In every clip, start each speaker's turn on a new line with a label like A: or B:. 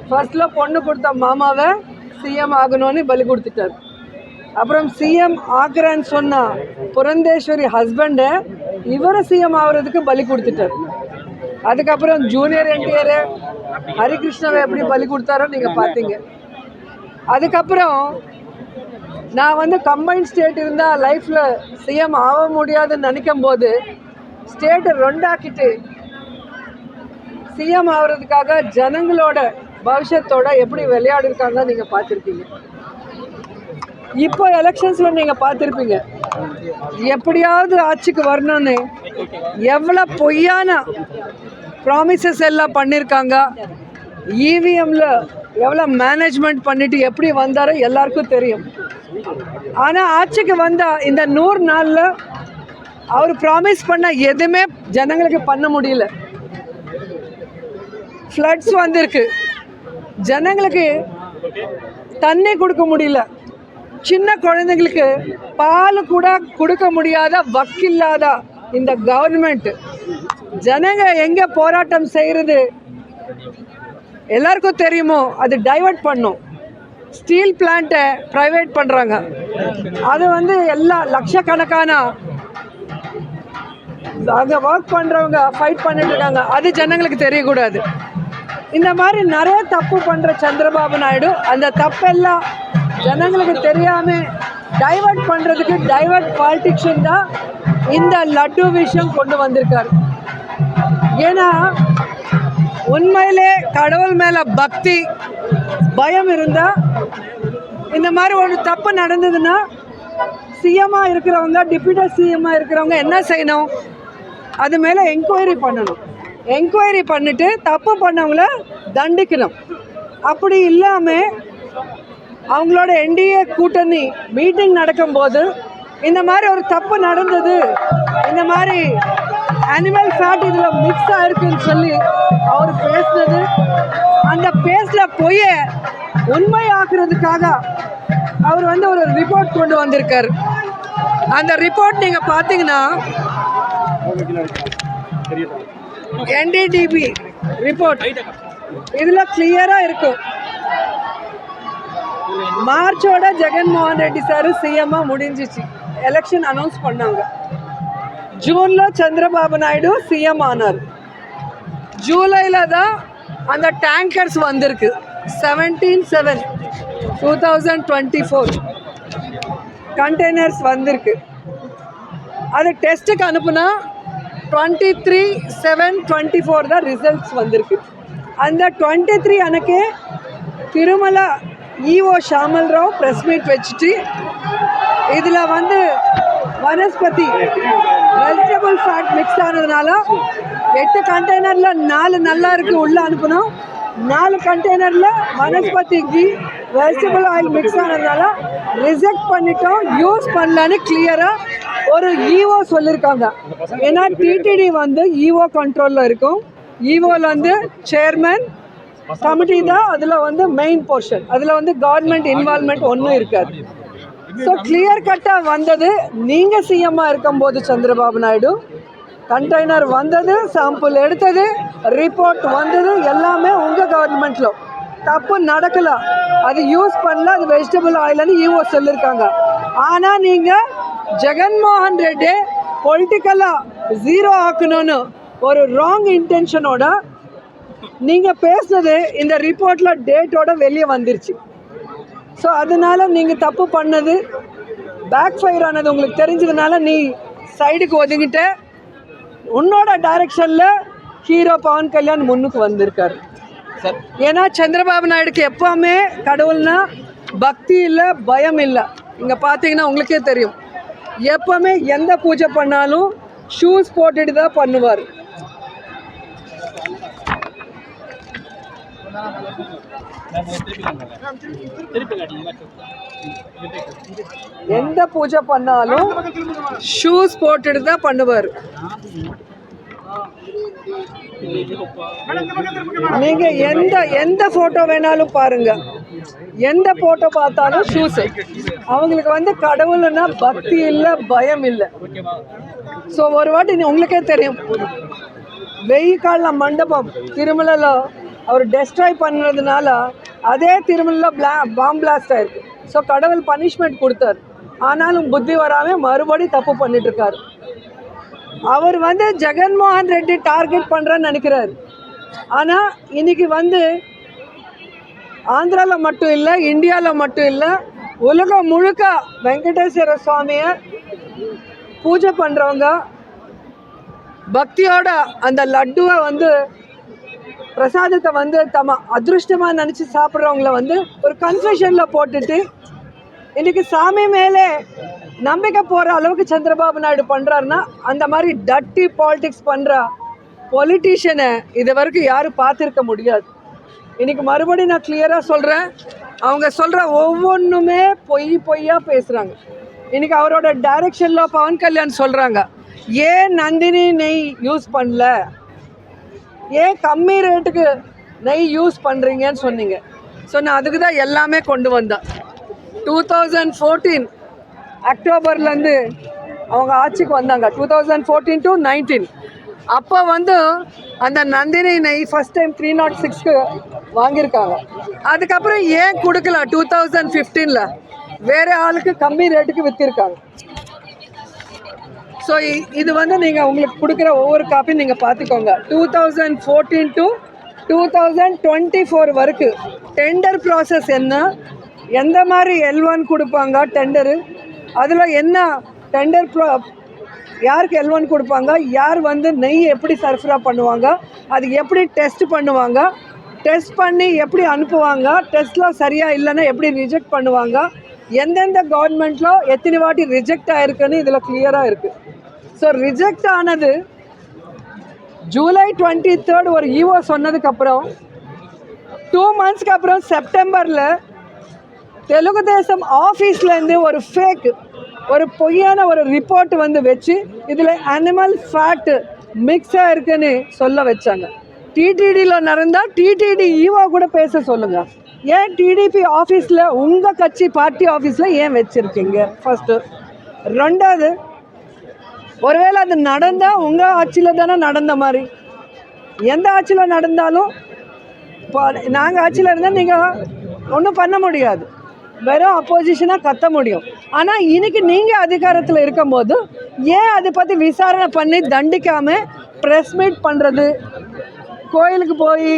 A: ஃபர்ஸ்ட்ல பொண்ணு கொடுத்த மாமாவை சிஎம் ஆகணும்னு பலி கொடுத்துட்டார். அப்புறம் சிஎம் ஆக்குறேன்னு சொன்னா புரந்தேஸ்வரி ஹஸ்பண்டை இவரை சிஎம் ஆகுறதுக்கு பலி கொடுத்துட்டார். அதுக்கப்புறம் ஜூனியர் என்டிஆர் ஹரிகிருஷ்ணாவை எப்படி பலி கொடுத்தாரோ நீங்கள் பார்த்தீங்க. அதுக்கப்புறம் நான் வந்து கம்பைன் ஸ்டேட் இருந்தால் லைஃப்பில் சிஎம் ஆக முடியாதுன்னு நினைக்கும் போது ஸ்டேட்டை ரெண்டாக்கிட்டு சிஎம் ஆகிறதுக்காக ஜனங்களோட பவிஷ்யத்தோட எப்படி விளையாடிருக்காங்க நீங்கள் பார்த்துருக்கீங்க. இப்போ எலெக்ஷன்ஸில் நீங்கள் பார்த்துருப்பீங்க, எப்படியாவது ஆட்சிக்கு வரணும்னு எவ்வளோ பொய்யான ப்ராமிசஸ் எல்லாம் பண்ணியிருக்காங்க. இவிஎம்மில் எவ்வளோ மேனேஜ்மெண்ட் பண்ணிவிட்டு எப்படி வந்தாரோ எல்லாருக்கும் தெரியும். ஆனால் ஆட்சிக்கு வந்தால் இந்த 100 நாளில் அவர் ப்ராமிஸ் பண்ண எதுவுமே ஜனங்களுக்கு பண்ண முடியல. ஃப்ளட்ஸ் வந்திருக்கு, ஜனங்களுக்கு தண்ணி கொடுக்க முடியல, சின்ன குழந்தைங்களுக்கு பால் கூட கொடுக்க முடியாத வக்கில்லாத இந்த கவர்மெண்ட். ஜனங்க எங்கே போராட்டம் செய்கிறது எல்லாருக்கும் தெரியுமோ, அது டைவர்ட் பண்ணும். ஸ்டீல் பிளான்ட்டை ப்ரைவேட் பண்ணுறாங்க, அது வந்து எல்லா லட்சக்கணக்கான அங்கே ஒர்க் பண்ணுறவங்க ஃபைட் பண்ணிட்டு இருக்காங்க, அது ஜனங்களுக்கு தெரியக்கூடாது. இந்த மாதிரி நிறைய தப்பு பண்ணுற சந்திரபாபு நாயுடு அந்த தப்பெல்லாம் ஜனங்களுக்கு தெரியாமல் டைவர்ட் பண்ணுறதுக்கு டைவர்ட் பாலிட்டிக்ஷன் தான் இந்த லட்டு விஷயம் கொண்டு வந்திருக்காரு. ஏன்னா உண்மையிலே கடவுள் மேலே பக்தி பயம் இருந்தால் இந்த மாதிரி ஒரு தப்பு நடந்ததுன்னா சிஎம்மாக இருக்கிறவங்க டிப்யூட்டி சிஎம்மாக இருக்கிறவங்க என்ன செய்யணும், அது மேலே என்கொயரி பண்ணணும். என்கொயரி பண்ணிவிட்டு தப்பு பண்ணவங்கள தண்டிக்கணும். அப்படி இல்லாமல் அவங்களோட என்டிஏ கூட்டணி மீட்டிங் நடக்கும்போது இந்த மாதிரி ஒரு தப்பு நடந்தது, இந்த மாதிரி அனிமல் ஃபேட் இதில் மிக்ஸ் ஆகிருக்குன்னு சொல்லி அவர் பேசுனது, அந்த பேஸில் போய் உண்மையாக்குறதுக்காக அவர் வந்து ஒரு ரிப்போர்ட் கொண்டு வந்திருக்கார். அந்த ரிப்போர்ட் நீங்கள் பார்த்தீங்கன்னா NDDB ரிப்போர்ட் இதில் கிளியராக இருக்கும். மார்ச்சோட ஜெகன்மோகன் ரெட்டி சார் சிஎம்மாக முடிஞ்சிச்சு, எலெக்ஷன் அனௌன்ஸ் பண்ணாங்க. ஜூனில் சந்திரபாபு நாயுடு சிஎம் ஆனார். ஜூலையில் தான் அந்த டேங்கர்ஸ் வந்திருக்கு. 17/7/2024 கண்டெய்னர்ஸ் வந்திருக்கு. அது டெஸ்ட்டுக்கு அனுப்புனா 23/7/24 தான் ரிசல்ட்ஸ் வந்திருக்கு. அந்த 23 அன்னைக்கு Tirumala EO Shyamal Rao press meet வச்சுட்டு இதில் வந்து வனஸ்பதி வெஜிடபிள் ஃபேட் மிக்ஸ் ஆனதுனால 8 கண்டெய்னரில் 4 நல்லா இருக்குது உள்ளே அனுப்பணும், 4 கண்டெய்னரில் vanaspati ghee vegetable oil mix ஆனதுனால ரிஜெக்ட் பண்ணிட்டோம், யூஸ் பண்ணலான்னு கிளியராக ஒரு இஓ சொல்லியிருக்காங்க. ஏன்னா டிடிடி வந்து இஓ கண்ட்ரோலில் இருக்கும். இஓவில் வந்து சேர்மன் கமிட்டி தான் அதில் வந்து மெயின் போர்ஷன், அதில் வந்து கவர்மெண்ட் இன்வால்மெண்ட் ஒன்றும் இருக்காது. ஸோ கிளியர் கட்டாக வந்தது. நீங்கள் சிஎம்மாக இருக்கும்போது சந்திரபாபு நாயுடு கண்டெய்னர் வந்தது, சாம்பிள் எடுத்தது, ரிப்போர்ட் வந்தது, எல்லாமே உங்கள் கவர்மெண்ட்டில் தப்பு நடக்கலை, அது யூஸ் பண்ணல, அது வெஜிடபிள் ஆயில்னு இஓ சொல்லியிருக்காங்க. ஆனால் நீங்கள் ஜெகன்மோகன் ரெட்டி பொலிட்டிக்கலாக ஜீரோ ஆக்கணும்னு ஒரு ராங் இன்டென்ஷனோட நீங்கள் பேசுனது இந்த ரிப்போர்ட்டில் டேட்டோட வெளியே வந்துருச்சு. ஸோ அதனால் நீங்கள் தப்பு பண்ணது பேக் ஃபயர் ஆனது உங்களுக்கு தெரிஞ்சதுனால நீ சைடுக்கு ஒதுங்கிட்ட. உன்னோட டைரக்ஷனில் ஹீரோ பவன் கல்யாண் முன்னுக்கு வந்திருக்காரு. ஏன்னா சந்திரபாபு நாயுடுக்கு எப்போவுமே கடவுள்னா பக்தி இல்லை, பயம் இல்லை. இங்கே பார்த்தீங்கன்னா உங்களுக்கே தெரியும், எப்போவுமே எந்த பூஜை பண்ணாலும் ஷூஸ் போட்டுட்டு தான் பண்ணுவார். எந்த பூஜை பண்ணாலும் ஷூஸ் போட்டுட்டு தான் பண்ணுவார். நீங்க எந்த போட்டோ வேணாலும் பாருங்க, எந்த போட்டோ பார்த்தாலும் ஷூஸ். அவங்களுக்கு வந்து கடவுள்னா பக்தி இல்லை, பயம் இல்லை. ஸோ ஒரு வாட்டி உங்களுக்கே தெரியும், வெயில் கால மண்டபம் திருமலையில் அவர் டெஸ்ட்ராய் பண்ணுறதுனால அதே திருமலையில் பாம் பிளாஸ்ட் ஆயிருக்கு. ஸோ கடவுள் பனிஷ்மெண்ட் கொடுத்தார். ஆனாலும் புத்தி வராமல் மறுபடியும் தப்பு பண்ணிட்டுருக்காரு. அவர் வந்து ஜெகன்மோகன் ரெட்டி டார்கெட் பண்ணுறேன்னு நினைக்கிறார். ஆனால் இன்றைக்கி வந்து ஆந்திராவில் மட்டும் இல்லை, இந்தியாவில் மட்டும் இல்லை, உலகம் முழுக்க வெங்கடேஸ்வர சுவாமியை பூஜை பண்ணுறவங்க பக்தியோட அந்த லட்டுவை வந்து பிரசாதத்தை வந்து தம்ம அதிருஷ்டமாக நினச்சி சாப்பிட்றவங்கள வந்து ஒரு கன்ஃபியூஷனில் போட்டுட்டு இன்றைக்கி சாமி மேலே நம்பிக்கை போகிற அளவுக்கு சந்திரபாபு நாயுடு பண்ணுறாருன்னா, அந்த மாதிரி டட்டி பாலிடிக்ஸ் பண்ணுற பொலிட்டீஷியனை இது வரைக்கும் யாரும் பார்த்துருக்க முடியாது. இன்றைக்கி மறுபடியும் நான் கிளியராக சொல்கிறேன், அவங்க சொல்கிற ஒவ்வொன்றுமே பொய்யாக பேசுகிறாங்க. இன்றைக்கி அவரோட டைரக்ஷனில் பவன் கல்யாண் சொல்கிறாங்க, ஏன் நந்தினி நெய் யூஸ் பண்ணல, ஏன் கம்மி ரேட்டுக்கு நெய் யூஸ் பண்ணுறீங்கன்னு சொன்னீங்க. ஸோ நான் அதுக்கு தான் எல்லாமே கொண்டு வந்தேன். 2014 அக்டோபர்லேருந்து அவங்க ஆட்சிக்கு வந்தாங்க, 2014 to 19. அப்போ வந்து அந்த நந்தினி நெய் ஃபஸ்ட் டைம் 306க்கு வாங்கியிருக்காங்க. அதுக்கப்புறம் ஏன் கொடுக்கல 2015ல் வேறு ஆளுக்கு கம்மி ரேட்டுக்கு விற்றுருக்காங்க. ஸோ இது வந்து நீங்கள் உங்களுக்கு கொடுக்குற ஒவ்வொரு காப்பியும் நீங்கள் பார்த்துக்கோங்க. 2014 to 2024 வரைக்கும் டெண்டர் ப்ராசஸ் என்ன, எந்த மாதிரி L1 கொடுப்பாங்க டெண்டரு, அதில் என்ன டெண்டர் யாருக்கு L1 கொடுப்பாங்க, யார் வந்து நெய் எப்படி சர்ஃபரா பண்ணுவாங்க, அது எப்படி டெஸ்ட் பண்ணுவாங்க, டெஸ்ட் பண்ணி எப்படி அனுப்புவாங்க, டெஸ்ட்டில் சரியாக இல்லைன்னா எப்படி ரிஜெக்ட் பண்ணுவாங்க, எந்தெந்த கவர்மெண்ட்டில் எத்தனை வாட்டி ரிஜெக்ட் ஆகிருக்குன்னு இதில் கிளியராக இருக்குது. ஸோ ரிஜெக்ட் ஆனது ஜூலை 23 ஒரு ஈஓ சொன்னதுக்கப்புறம் 2 monthsக்கு அப்புறம் செப்டம்பரில் தெலுங்கு தேசம் ஆஃபீஸ்லேருந்து ஒரு ஃபேக், ஒரு பொய்யான ஒரு ரிப்போர்ட் வந்து வச்சு இதில் அனிமல் ஃபேட்டு மிக்ஸாக இருக்குன்னு சொல்ல வச்சாங்க. டிடிடியில் நடந்தால் டிடிடி ஈஓ கூட பேச சொல்லுங்கள். ஏன் டிடிபி ஆஃபீஸில் உங்கள் கட்சி பார்ட்டி ஆஃபீஸில் ஏன் வச்சுருக்கீங்க? ஃபஸ்ட்டு. ரெண்டாவது, ஒருவேளை அது நடந்தால் உங்கள் ஆட்சியில் தானே நடந்த மாதிரி. எந்த ஆட்சியில் நடந்தாலும் இப்போ நாங்கள் ஆட்சியில் இருந்தால் நீங்கள் ஒன்றும் பண்ண முடியாது, வெறும் அப்போசிஷனாக கத்த முடியும். ஆனால் இன்றைக்கி நீங்கள் அதிகாரத்தில் இருக்கும்போது ஏன் அதை பற்றி விசாரணை பண்ணி தண்டிக்காமல் ப்ரெஸ் மீட் பண்ணுறது, கோயிலுக்கு போய்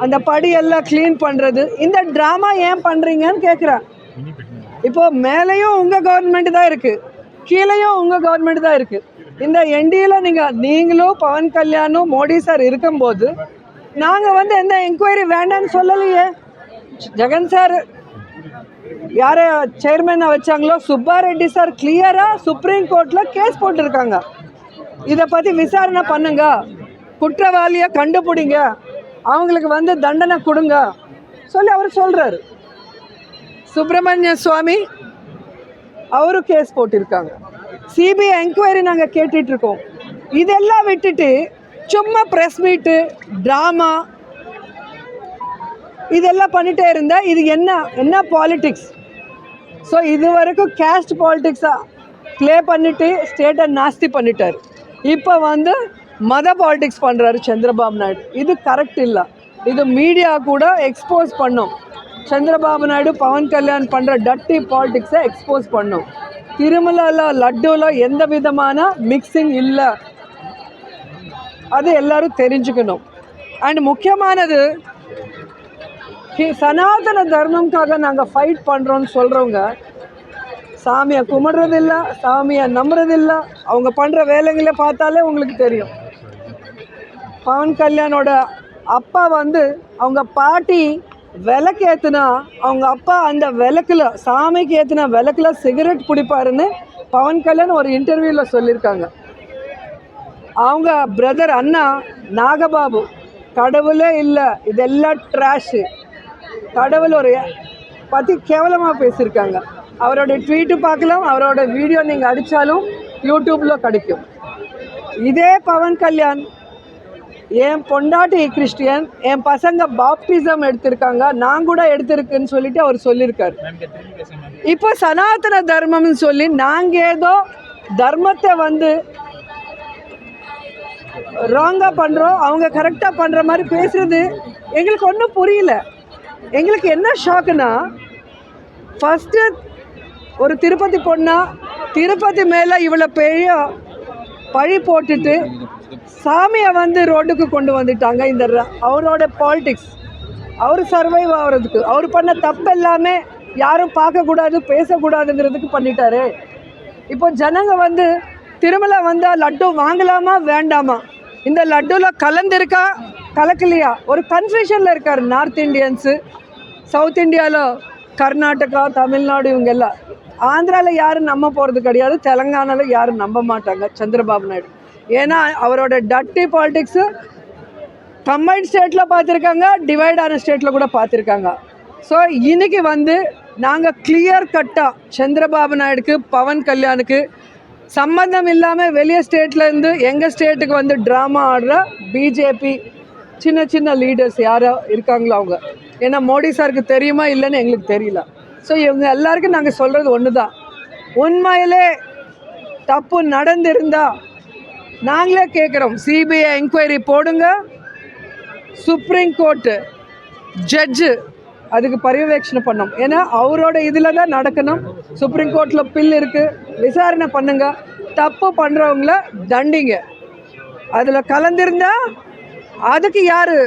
A: அந்த படியெல்லாம் க்ளீன் பண்ணுறது, இந்த ட்ராமா ஏன் பண்ணுறீங்கன்னு கேட்குறேன். இப்போது மேலேயும் உங்கள் கவர்மெண்ட் தான் இருக்குது, கீழேயும் உங்கள் கவர்மெண்ட் தான் இருக்குது. இந்த என்டியில் நீங்களும் பவன் கல்யாணும் மோடி சார் இருக்கும்போது நாங்கள் வந்து எந்த என்கொயரி வேண்டான்னு சொல்லலையே. ஜெகன் சார் யாரை சேர்மனாக வச்சாங்களோ சுப்பாரெட்டி சார் கிளியராக சுப்ரீம் கோர்ட்டில் கேஸ் போட்டிருக்காங்க. இதை பற்றி விசாரணை பண்ணுங்க, குற்றவாளியை கண்டுபிடிங்க, அவங்களுக்கு வந்து தண்டனை கொடுங்க சொல்லி அவர் சொல்கிறாரு. சுப்பிரமணிய சுவாமி அவரும் கேஸ் போட்டிருக்காங்க. சிபிஐ என்கொயரி நாங்கள் கேட்டுட்ருக்கோம். இதெல்லாம் விட்டுட்டு சும்மா ப்ரெஸ் மீட்டு ட்ராமா இதெல்லாம் பண்ணிகிட்டே இருந்தால் இது என்ன பாலிட்டிக்ஸ்? ஸோ இது வரைக்கும் கேஸ்ட் பாலிட்டிக்ஸாக ப்ளே பண்ணிவிட்டு ஸ்டேட்டை நாஸ்தி பண்ணிட்டார். இப்போ வந்து மத பாலிட்டிக்ஸ் பண்ணுறாரு சந்திரபாபு நாயுடு. இது கரெக்ட் இல்லை. இது மீடியா கூட எக்ஸ்போஸ் பண்ணும். சந்திரபாபு நாயுடு பவன் கல்யாண் பண்ணுற டட்டி பாலிட்டிக்ஸை எக்ஸ்போஸ் பண்ணும். திருமலையில் லட்டுவில் எந்த விதமான மிக்சிங் இல்லை, அது எல்லோரும் தெரிஞ்சுக்கணும். அண்ட் முக்கியமானது, சனாதன தர்மம்காக நாங்கள் ஃபைட் பண்ணுறோன்னு சொல்கிறவங்க சாமியை கும்பிட்றதில்ல, சாமியை நம்புறதில்லை. அவங்க பண்ணுற வேலைகளை பார்த்தாலே உங்களுக்கு தெரியும். பவன் கல்யாணோட அப்பா வந்து அவங்க பாட்டி விளக்கு ஏற்றுனா அவங்க அப்பா அந்த விளக்கில் சாமிக்கு ஏற்றின விளக்கில் சிகரெட் பிடிப்பாருன்னு பவன் கல்யாண் ஒரு இன்டர்வியூவில் சொல்லியிருக்காங்க. அவங்க பிரதர் அண்ணா நாகபாபு கடவுளே இல்லை, இதெல்லாம் ட்ராஷு, கடவுள் ஒரு பற்றி கேவலமாக பேசியிருக்காங்க. அவரோட ட்வீட்டு பார்க்கலாம், அவரோட வீடியோ நீங்கள் அடித்தாலும் யூடியூப்பில் கிடைக்கும். இதே பவன் கல்யாண் என் பொண்டாட்டி கிறிஸ்டியன், என் பசங்க பாப்டிசம் எடுத்திருக்காங்க, நான் கூட எடுத்திருக்குன்னு சொல்லிட்டு அவர் சொல்லியிருக்காரு. இப்போ சனாதன தர்மம்னு சொல்லி நாங்கள் ஏதோ தர்மத்தை வந்து ராங்காக பண்ணுறோம், அவங்க கரெக்டாக பண்ணுற மாதிரி பேசுகிறது எங்களுக்கு ஒன்றும் புரியல. எங்களுக்கு என்ன ஷாக்குன்னா, ஃபஸ்ட்டு ஒரு திருப்பதி பொண்ணா திருப்பதி மேலே இவ்வளோ பெரிய பழி போட்டுட்டு சாமியை வந்து ரோட்டுக்கு கொண்டு வந்துட்டாங்க. இந்த அவரோட பாலிடிக்ஸ், அவர் சர்வைவ் ஆகிறதுக்கு, அவர் பண்ண தப்பு எல்லாமே யாரும் பார்க்கக்கூடாது பேசக்கூடாதுங்கிறதுக்கு பண்ணிட்டாரு. இப்போ ஜனங்க வந்து திருமலை வந்தால் லட்டு வாங்கலாமா வேண்டாமா, இந்த லட்டுவில் கலந்துருக்கா கலக்கலையா, ஒரு கன்ஃபியூஷனில் இருக்கார். நார்த் இண்டியன்ஸு, சவுத் இந்தியாவில் கர்நாடகா, தமிழ்நாடு, இவங்க எல்லாம். ஆந்திராவில் யாரும் நம்ப போகிறது கிடையாது, தெலுங்கானாவில் யாரும் நம்ப மாட்டாங்க சந்திரபாபு நாயுடு. ஏன்னா அவரோட டட்டி பாலிடிக்ஸு கம்பைன்ட் ஸ்டேட்டில் பார்த்துருக்காங்க, டிவைட் ஆன ஸ்டேட்டில் கூட பார்த்துருக்காங்க. ஸோ இன்றைக்கி வந்து நாங்கள் கிளியர் கட்டாக சந்திரபாபு நாயுடுக்கு, பவன் கல்யாணுக்கு சம்மந்தம் இல்லாமல் வெளியே ஸ்டேட்லேருந்து எங்கள் ஸ்டேட்டுக்கு வந்து ட்ராமா ஆடுற பிஜேபி சின்ன சின்ன லீடர்ஸ் யாரோ இருக்காங்களோ அவங்க. ஏன்னா மோடி சாருக்கு தெரியுமா இல்லைன்னு எங்களுக்கு தெரியல. ஸோ இவங்க எல்லாருக்கும் நாங்கள் சொல்கிறது ஒன்று தான், உண்மையிலே தப்பு நடந்திருந்தா நாங்களே கேட்குறோம், சிபிஐ என்கொயரி போடுங்க, சுப்ரீம் கோர்ட்டு ஜட்ஜு அதுக்கு பரியவேட்சணை பண்ணோம். ஏன்னா அவரோட இதில் தான் நடக்கணும். சுப்ரீம் கோர்ட்டில் பில் இருக்குது, விசாரணை பண்ணுங்க, தப்பு பண்ணுறவங்கள தண்டிங்க. அதில் கலந்திருந்தா அதுக்கு யார்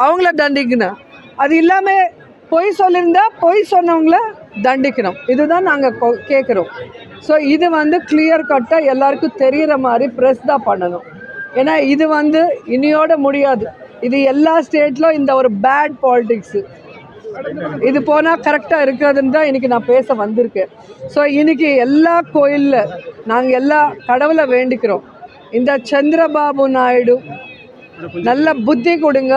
A: அவங்கள தண்டிக்கணும், அது இல்லாமல் பொய் சொல்லியிருந்தா பொய் சொன்னவங்கள தண்டிக்கணும். இதுதான் நாங்கள் கேட்குறோம். ஸோ இது வந்து கிளியர் கட்டாக எல்லாருக்கும் தெரிகிற மாதிரி ப்ரெஸ் தான் பண்ணணும். ஏன்னா இது வந்து இனியோட முடியாது. இது எல்லா ஸ்டேட்லும் இந்த ஒரு பேட் பாலிடிக்ஸு இது போனால் கரெக்டாக இருக்கிறதுன்னு தான் இன்றைக்கி நான் பேச வந்திருக்கேன். ஸோ இன்றைக்கி எல்லா கோயிலில் நாங்கள் எல்லா கடவுளை வேண்டிக்கிறோம், இந்த சந்திரபாபு நாயுடு நல்ல புத்தி கொடுங்க,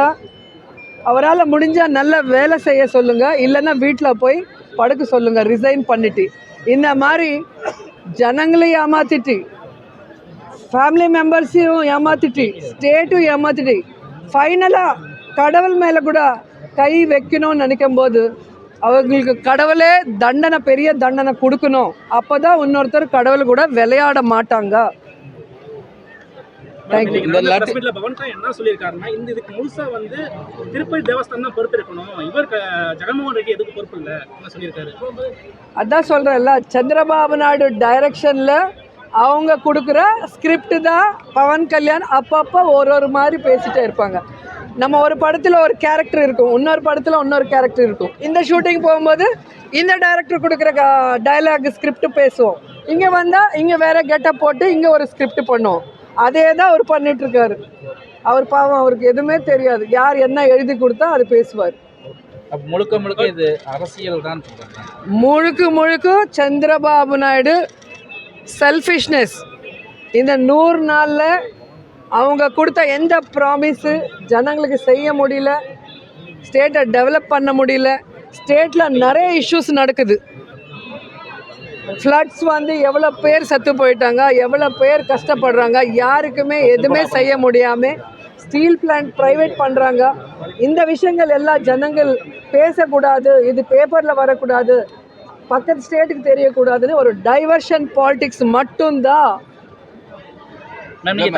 A: அவரால் முடிஞ்சால் நல்ல வேலை செய்ய சொல்லுங்கள், இல்லைன்னா வீட்டில் போய் படுக்க சொல்லுங்கள் ரிசைன் பண்ணிட்டு. இந்த மாதிரி ஜனங்களையும் ஏமாற்றிட்டு, ஃபேமிலி மெம்பர்ஸையும் ஏமாற்றிட்டு, ஸ்டேட்டும் ஏமாற்றிட்டு, ஃபைனலாக கடவுள் மேலே கூட கை வைக்கணும்னு நினைக்கும் போது அவங்களுக்கு கடவுளே தண்டனை, பெரிய தண்டனை கொடுக்கணும். அப்போ தான் இன்னொருத்தர் கடவுள் கூட விளையாட மாட்டாங்க.
B: என்ன சொல்லியிருக்காருன்னா, இந்த இதுக்கு முழுசா வந்து திருப்பதி தேவஸ்தானம் தான் பொறுப்பு இருக்கணும், இவர் ஜெகன்மோகன் ரெட்டி எதுக்கு பொறுப்பு இல்லை என்ன சொல்லியிருக்காரு. அதான்
A: சொல்கிறேன்ல, சந்திரபாபு நாயுடு டைரக்ஷனில் அவங்க கொடுக்குற ஸ்கிரிப்ட் தான் பவன் கல்யாண் அப்பப்போ ஒரு மாதிரி பேசிகிட்டே இருப்பாங்க. நம்ம ஒரு படத்தில் ஒரு கேரக்டர் இருக்கும், இன்னொரு படத்தில் இன்னொரு கேரக்டர் இருக்கும். இந்த ஷூட்டிங் போகும்போது இந்த டைரக்டர் கொடுக்குற டைலாக் ஸ்கிரிப்ட் பேசுவோம், இங்கே வந்தால் இங்கே வேறு கெட்டப் போட்டு இங்கே ஒரு ஸ்கிரிப்ட் பண்ணுவோம். அதே தான் அவர் பண்ணிகிட்ருக்காரு. அவர் பாவம், அவருக்கு எதுவுமே தெரியாது, யார் என்ன எழுதி கொடுத்தா அது பேசுவார்.
B: முழுக்க முழுக்க இது அரசியல் தான்.
A: முழுக்க சந்திரபாபு நாயுடு செல்ஃபிஷ்னஸ். இந்த 100 நாளில் அவங்க கொடுத்த எந்த ப்ராமிஸு ஜனங்களுக்கு செய்ய முடியல, ஸ்டேட்டை டெவலப் பண்ண முடியல. ஸ்டேட்டில் நிறைய இஷ்யூஸ் நடக்குது. ஃப்ளட்ஸ் வந்து எவ்வளோ பேர் செத்து போயிட்டாங்க, எவ்வளோ பேர் கஷ்டப்படுறாங்க, யாருக்குமே எதுவுமே செய்ய முடியாமல் ஸ்டீல் பிளான்ட் ப்ரைவேட் பண்ணுறாங்க. இந்த விஷயங்கள் எல்லாம் ஜனங்கள் பேசக்கூடாது, இது பேப்பரில் வரக்கூடாது, பக்கத்து ஸ்டேட்டுக்கு தெரியக்கூடாதுன்னு ஒரு டைவர்ஷன் பாலிடிக்ஸ் மட்டும்தான்.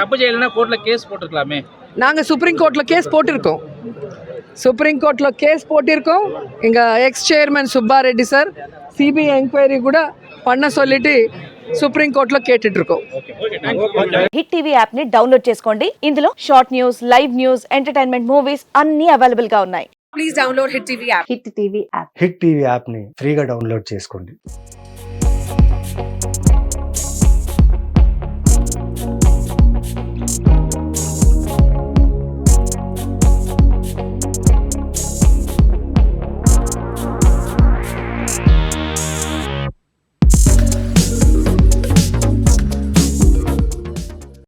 B: தப்பு செய்யலைன்னா கோர்ட்டில் கேஸ் போட்டுருக்கலாமே.
A: நாங்கள் சுப்ரீம் கோர்ட்டில் கேஸ் போட்டிருக்கோம். எங்கள் X chairman Subbareddy sir CBI enquiry கூட பண்ண சொல்லிட்டு సుప్రీం కోర్టులో కేటిట్రుకో.
C: హిట్ టీవీ యాప్ ని డౌన్లోడ్ చేసుకోండి. ఇందులో short news, live news, entertainment movies అన్ని అవైలబుల్ గా ఉన్నాయి.
D: Please download hit TV app.
C: Hit TV app
E: hit TV app ని ఫ్రీగా డౌన్లోడ్ చేసుకోండి.